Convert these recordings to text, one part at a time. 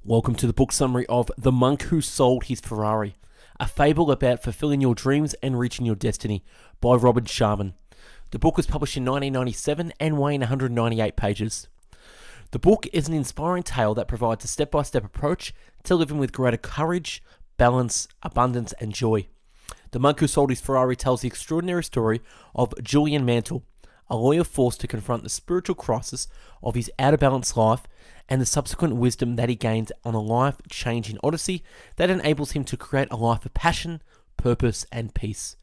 Welcome to the book summary of The Monk Who Sold His Ferrari, a fable about fulfilling your dreams and reaching your destiny by Robin Sharman. The book was published in 1997 and weighing 198 pages. The book is an inspiring tale that provides a step-by-step approach to living with greater courage, balance, abundance, and joy. The Monk Who Sold His Ferrari tells the extraordinary story of Julian Mantle, a lawyer forced to confront the spiritual crisis of his out-of-balance life and the subsequent wisdom that he gains on a life-changing odyssey that enables him to create a life of passion, purpose, and peace.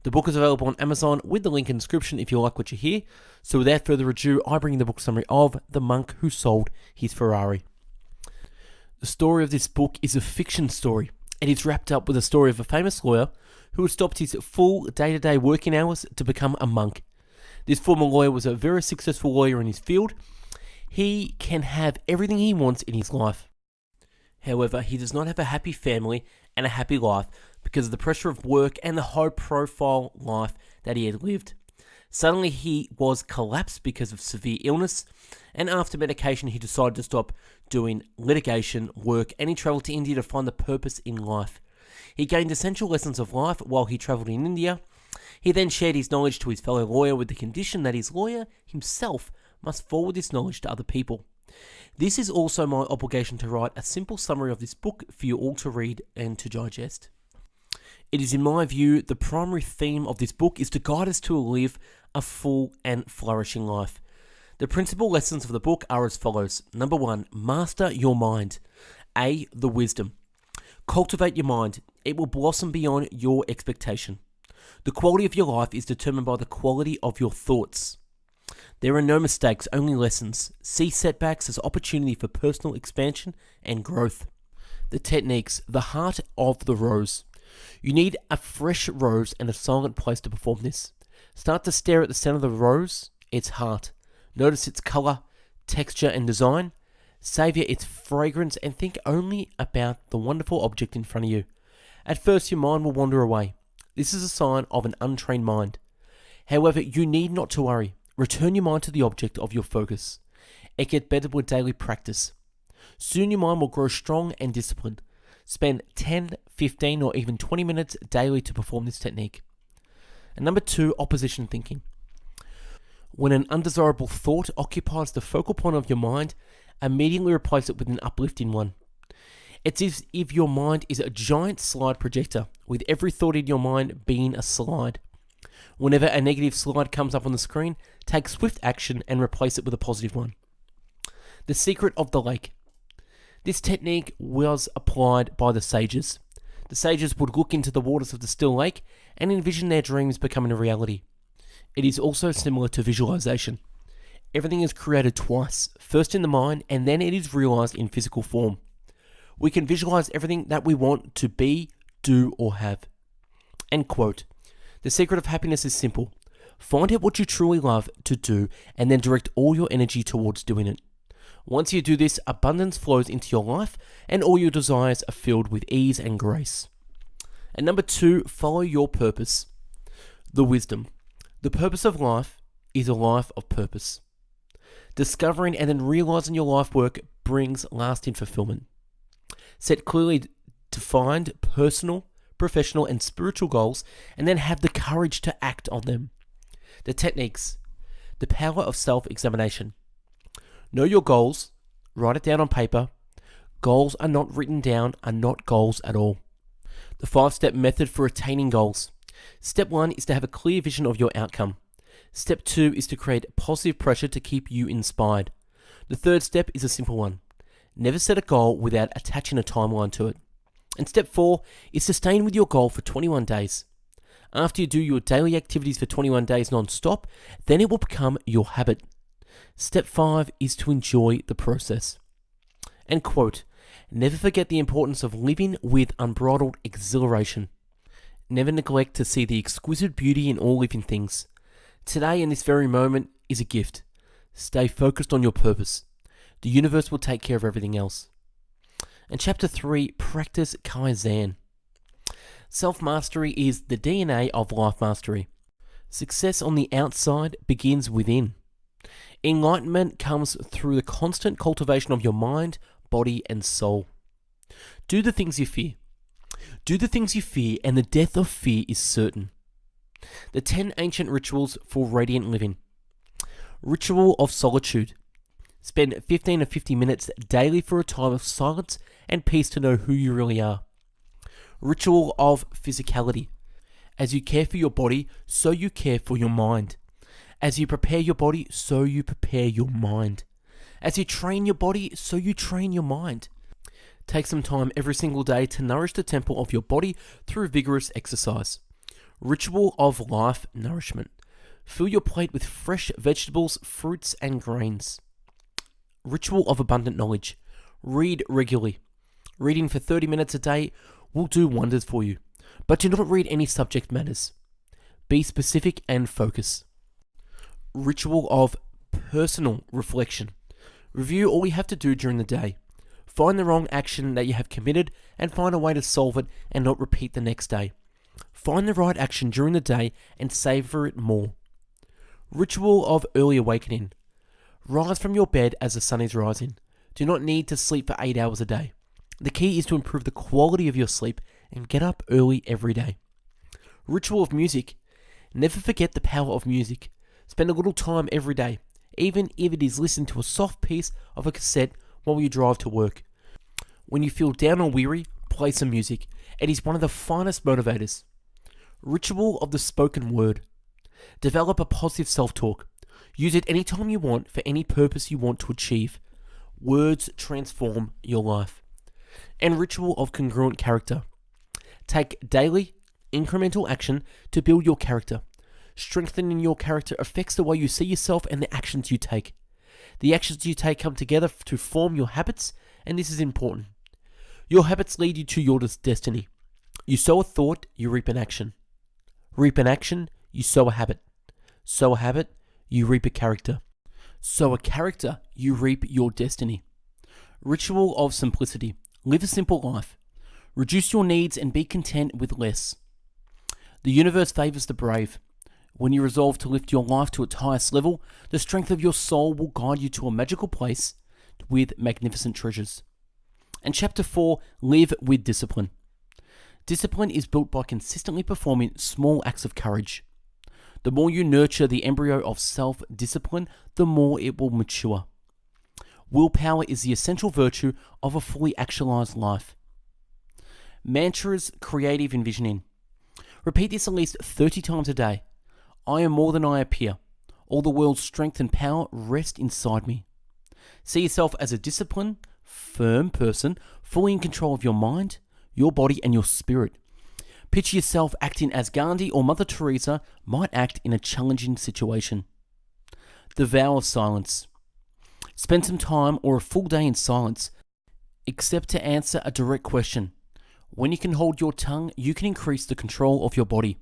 The book is available on Amazon with the link in the description if you like what you hear. So without further ado, I bring you the book summary of The Monk Who Sold His Ferrari. The story of this book is a fiction story. It is wrapped up with a story of a famous lawyer who had stopped his full day-to-day working hours to become a monk. This former lawyer was a very successful lawyer in his field. He can have everything he wants in his life. However, he does not have a happy family and a happy life because of the pressure of work and the high-profile life that he had lived. Suddenly, he was collapsed because of severe illness, and after medication, he decided to stop doing litigation work, and he travelled to India to find the purpose in life. He gained essential lessons of life while he travelled in India. He then shared his knowledge to his fellow lawyer with the condition that his lawyer himself must forward this knowledge to other people. This is also my obligation to write a simple summary of this book for you all to read and to digest. It is, in my view, the primary theme of this book is to guide us to live a full and flourishing life. The principal lessons of the book are as follows. Number 1, master your mind. A, the wisdom. Cultivate your mind. It will blossom beyond your expectation. The quality of your life is determined by the quality of your thoughts. There are no mistakes, only lessons. See setbacks as opportunity for personal expansion and growth. The techniques, the heart of the rose. You need a fresh rose and a silent place to perform this. Start to stare at the center of the rose, its heart. Notice its color, texture, and design. Savor its fragrance and think only about the wonderful object in front of you. At first, your mind will wander away. This is a sign of an untrained mind. However, you need not to worry. Return your mind to the object of your focus. It gets better with daily practice. Soon your mind will grow strong and disciplined. Spend 10, 15, or even 20 minutes daily to perform this technique. And number 2, opposition thinking. When an undesirable thought occupies the focal point of your mind, immediately replace it with an uplifting one. It's as if your mind is a giant slide projector, with every thought in your mind being a slide. Whenever a negative slide comes up on the screen, take swift action and replace it with a positive one. The secret of the lake. This technique was applied by the sages. The sages would look into the waters of the still lake and envision their dreams becoming a reality. It is also similar to visualization. Everything is created twice, first in the mind and then it is realized in physical form. We can visualize everything that we want to be, do, or have. End quote. The secret of happiness is simple. Find out what you truly love to do and then direct all your energy towards doing it. Once you do this, abundance flows into your life and all your desires are filled with ease and grace. And number 2, follow your purpose. The wisdom. The purpose of life is a life of purpose. Discovering and then realizing your life work brings lasting fulfillment. Set clearly defined personal, professional, and spiritual goals, and then have the courage to act on them. The techniques. The power of self-examination. Know your goals. Write it down on paper. Goals are not written down are not goals at all. The 5-step method for attaining goals. Step 1 is to have a clear vision of your outcome. Step 2 is to create positive pressure to keep you inspired. The 3rd step is a simple one. Never set a goal without attaching a timeline to it. And step 4 is sustain with your goal for 21 days. After you do your daily activities for 21 days non-stop, then it will become your habit. Step 5 is to enjoy the process. And quote, never forget the importance of living with unbridled exhilaration. Never neglect to see the exquisite beauty in all living things. Today in this very moment is a gift. Stay focused on your purpose. The universe will take care of everything else. And chapter 3, practice Kaizen. Self-mastery is the DNA of life mastery. Success on the outside begins within. Enlightenment comes through the constant cultivation of your mind, body, and soul. Do the things you fear. Do the things you fear, and the death of fear is certain. The 10 ancient rituals for radiant living. Ritual of solitude. Spend 15 to 50 minutes daily for a time of silence and peace to know who you really are. Ritual of physicality. As you care for your body, so you care for your mind. As you prepare your body, so you prepare your mind. As you train your body, so you train your mind. Take some time every single day to nourish the temple of your body through vigorous exercise. Ritual of life nourishment. Fill your plate with fresh vegetables, fruits, and grains. Ritual of abundant knowledge. Read regularly. Reading for 30 minutes a day will do wonders for you. But do not read any subject matters. Be specific and focus. Ritual of personal reflection. Review all you have to do during the day. Find the wrong action that you have committed and find a way to solve it and not repeat the next day. Find the right action during the day and savor it more. Ritual of early awakening. Rise from your bed as the sun is rising. Do not need to sleep for 8 hours a day. The key is to improve the quality of your sleep and get up early every day. Ritual of music. Never forget the power of music. Spend a little time every day, even if it is listening to a soft piece of a cassette while you drive to work. When you feel down or weary, play some music. It is one of the finest motivators. Ritual of the spoken word. Develop a positive self-talk. Use it anytime you want for any purpose you want to achieve. Words transform your life. And ritual of congruent character. Take daily, incremental action to build your character. Strengthening your character affects the way you see yourself and the actions you take. The actions you take come together to form your habits, and this is important. Your habits lead you to your destiny. You sow a thought, you reap an action. Reap an action, you sow a habit. Sow a habit, you reap a character. Sow a character, you reap your destiny. Ritual of simplicity. Live a simple life. Reduce your needs and be content with less. The universe favors the brave. When you resolve to lift your life to its highest level, the strength of your soul will guide you to a magical place with magnificent treasures. And chapter 4, live with discipline. Discipline is built by consistently performing small acts of courage. The more you nurture the embryo of self-discipline, the more it will mature. Willpower is the essential virtue of a fully actualized life. Mantras, creative envisioning. Repeat this at least 30 times a day. I am more than I appear. All the world's strength and power rest inside me. See yourself as a disciplined, firm person, fully in control of your mind, your body, and your spirit. Picture yourself acting as Gandhi or Mother Teresa might act in a challenging situation. The vow of silence. Spend some time or a full day in silence, except to answer a direct question. When you can hold your tongue, you can increase the control of your body.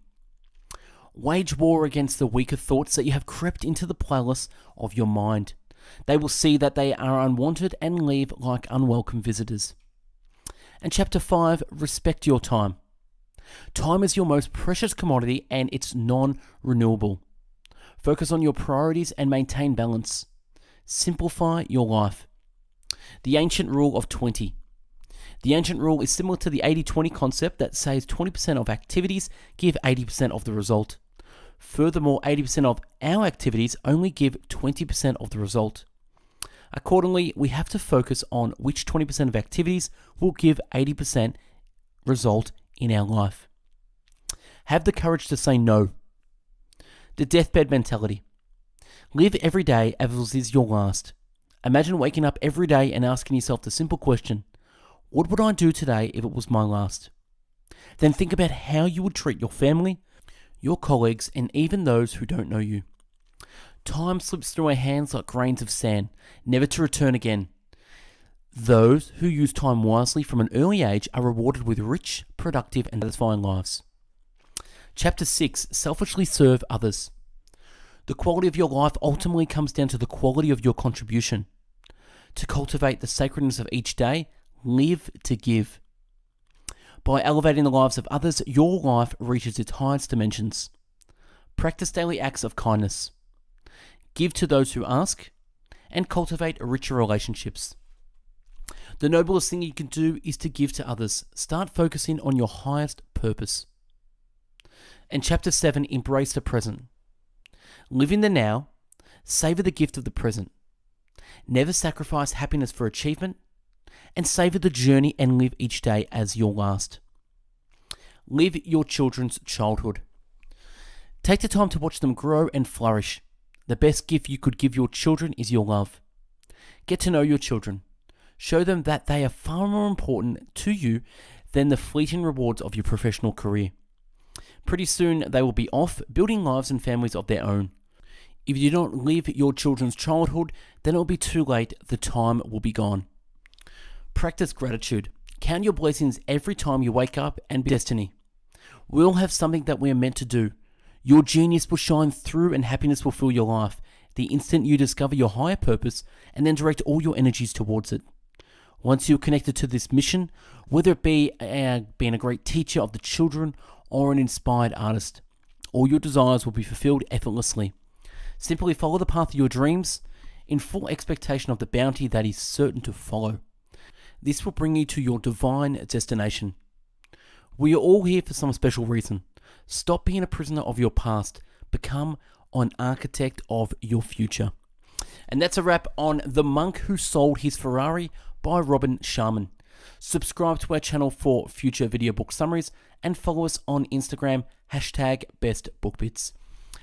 Wage war against the weaker thoughts that you have crept into the palace of your mind. They will see that they are unwanted and leave like unwelcome visitors. And chapter 5, respect your time. Time is your most precious commodity and it's non-renewable. Focus on your priorities and maintain balance. Simplify your life. The ancient rule of 20. The ancient rule is similar to the 80-20 concept that says 20% of activities give 80% of the result. Furthermore, 80% of our activities only give 20% of the result. Accordingly, we have to focus on which 20% of activities will give 80% result in our life. Have the courage to say no. The deathbed mentality. Live every day as is your last. Imagine waking up every day and asking yourself the simple question, what would I do today if it was my last? Then think about how you would treat your family, your colleagues, and even those who don't know you. Time slips through our hands like grains of sand, never to return again. Those who use time wisely from an early age are rewarded with rich, productive, and satisfying lives. Chapter 6, selfishly serve others. The quality of your life ultimately comes down to the quality of your contribution. To cultivate the sacredness of each day, live to give. By elevating the lives of others, your life reaches its highest dimensions. Practice daily acts of kindness. Give to those who ask, and cultivate richer relationships. The noblest thing you can do is to give to others. Start focusing on your highest purpose. And chapter 7, embrace the present. Live in the now, savor the gift of the present. Never sacrifice happiness for achievement, and savor the journey and live each day as your last. Live your children's childhood. Take the time to watch them grow and flourish. The best gift you could give your children is your love. Get to know your children. Show them that they are far more important to you than the fleeting rewards of your professional career. Pretty soon they will be off, building lives and families of their own. If you don't live your children's childhood, then it will be too late. The time will be gone. Practice gratitude. Count your blessings every time you wake up and be destiny. We all have something that we are meant to do. Your genius will shine through and happiness will fill your life the instant you discover your higher purpose and then direct all your energies towards it. Once you're connected to this mission, whether it be being a great teacher of the children or an inspired artist, all your desires will be fulfilled effortlessly. Simply follow the path of your dreams in full expectation of the bounty that is certain to follow. This will bring you to your divine destination. We are all here for some special reason. Stop being a prisoner of your past. Become an architect of your future. And that's a wrap on The Monk Who Sold His Ferrari by Robin Sharma. Subscribe to our channel for future video book summaries and follow us on Instagram, #BestBookBits.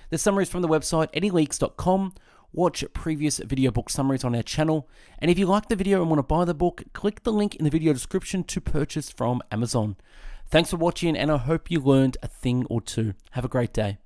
The summary is from the website eddieleaks.com. Watch previous video book summaries on our channel. And if you like the video and want to buy the book, click the link in the video description to purchase from Amazon. Thanks for watching, and I hope you learned a thing or two. Have a great day.